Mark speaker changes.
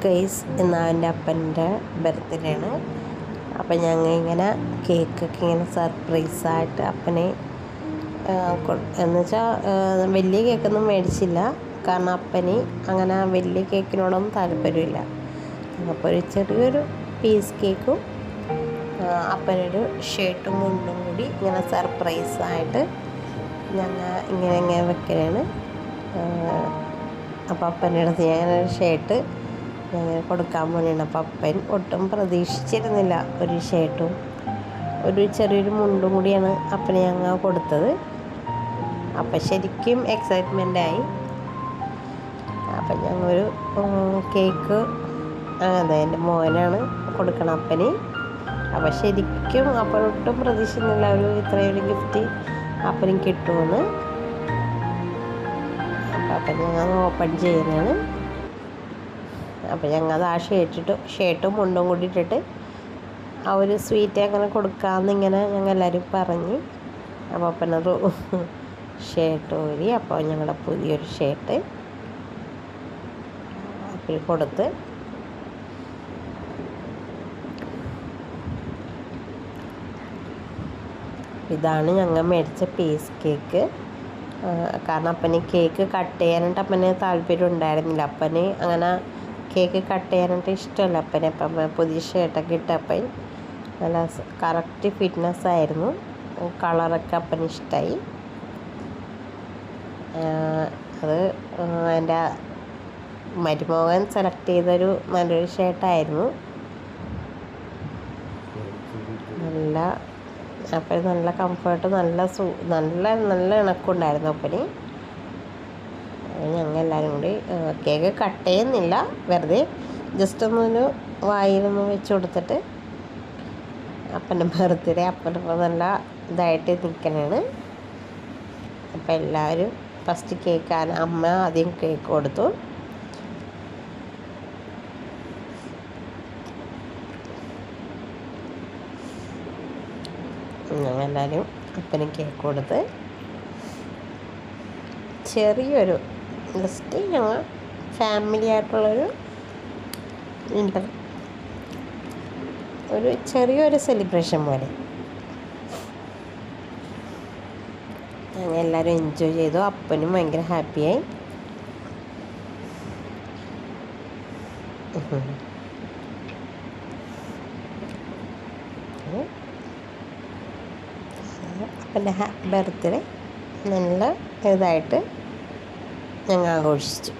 Speaker 1: Guys ഇന്ന് അവൻ്റെ അപ്പൻ്റെ ബർത്ത്ഡേ ആണ്. അപ്പം ഞങ്ങൾ ഇങ്ങനെ കേക്കൊക്കെ ഇങ്ങനെ സർപ്രൈസായിട്ട് അപ്പനെ എന്നുവെച്ചാൽ വലിയ കേക്കൊന്നും മേടിച്ചില്ല. കാരണം അപ്പന് അങ്ങനെ വലിയ കേക്കിനോടൊന്നും താല്പര്യമില്ല. അപ്പോൾ ഒരു ചെറിയൊരു പീസ് കേക്കും അപ്പനൊരു ഷർട്ടും മുണ്ടും കൂടി ഇങ്ങനെ സർപ്രൈസായിട്ട് ഞങ്ങൾ ഇങ്ങനെ വെക്കലാണ്. അപ്പോൾ അപ്പൻ്റെ അടുത്ത് ഞാനൊരു ഷർട്ട് കൊടുക്കാൻ വേണ്ടിയാണ്. അപ്പോൾ അപ്പൻ ഒട്ടും പ്രതീക്ഷിച്ചിരുന്നില്ല ഒരു ഷർട്ടും ഒരു ചെറിയൊരു മുണ്ടും കൂടിയാണ് അപ്പന് ഞങ്ങൾ കൊടുത്തത്. അപ്പം ശരിക്കും എക്സൈറ്റ്മെൻറ്റായി. അപ്പം ഞങ്ങളൊരു കേക്ക് അതെ എൻ്റെ മോനാണ് കൊടുക്കണം അപ്പന്. അപ്പം ശരിക്കും അപ്പനൊട്ടും പ്രതീക്ഷിക്കുന്നില്ല ഒരു ഇത്രയൊരു ഗിഫ്റ്റ് അപ്പനും കിട്ടുമെന്ന്. അപ്പം ഞങ്ങൾ ഓപ്പൺ ചെയ്യുന്നതാണ്. അപ്പം ഞങ്ങൾ ആ ഷർട്ടും മുണ്ടും കൂടി ഇട്ടിട്ട് ആ ഒരു സ്വീറ്റ് അങ്ങനെ കൊടുക്കാമെന്നിങ്ങനെ ഞങ്ങൾ എല്ലാവരും പറഞ്ഞ്. അപ്പോൾ അപ്പനൊരു ഷർട്ട് ഊരി അപ്പോൾ ഞങ്ങളുടെ പുതിയൊരു ഷർട്ട് അപ്പം കൊടുത്ത് ഇതാണ് ഞങ്ങൾ മേടിച്ച പീസ് കേക്ക്. കാരണം അപ്പന് കേക്ക് കട്ട് ചെയ്യാനായിട്ട് അപ്പന് താല്പര്യം ഉണ്ടായിരുന്നില്ല. അപ്പന് അങ്ങനെ കേക്ക് കട്ട് ചെയ്യാനായിട്ട് ഇഷ്ടമല്ല അപ്പന്. അപ്പം പുതിയ ഷർട്ടൊക്കെ ഇട്ടപ്പൻ നല്ല കറക്റ്റ് ഫിറ്റ്നസ്സായിരുന്നു. കളറൊക്കെ അപ്പന് ഇഷ്ടമായി. അത് എൻ്റെ മരുമകൻ സെലക്ട് ചെയ്തൊരു നല്ലൊരു ഷർട്ടായിരുന്നു. അപ്പം നല്ല കംഫർട്ട് നല്ല ഇണക്കമുണ്ടായിരുന്നു അപ്പന്. ഞങ്ങൾ എല്ലാവരും കൂടി കേക്ക് കട്ട് ചെയ്യുന്നില്ല, വെറുതെ ജസ്റ്റ് ഒന്നൊരു വായിലൊന്ന് വെച്ച് കൊടുത്തിട്ട് അപ്പൻ്റെ ബർത്ത്ഡേ അപ്പനിപ്പോൾ നല്ല ഇതായിട്ട് നിൽക്കണതാണ്. അപ്പം എല്ലാവരും ഫസ്റ്റ് കേക്കാണ് അമ്മ ആദ്യം കേക്ക് കൊടുത്തു. ഞങ്ങളെല്ലാവരും അപ്പന് കേക്ക് കൊടുത്ത് ചെറിയൊരു ജസ്റ്റ് ഞങ്ങൾ ഫാമിലി ആയിട്ടുള്ളൊരു ഒരു ചെറിയൊരു സെലിബ്രേഷൻ പോലെ ഞങ്ങൾ എല്ലാവരും എൻജോയ് ചെയ്തു. അപ്പനും ഭയങ്കര ഹാപ്പിയായി. അപ്പൻ്റെ ബർത്ത്ഡേ നല്ല ഇതായിട്ട് ഞങ്ങൾ ആഘോഷിച്ചു.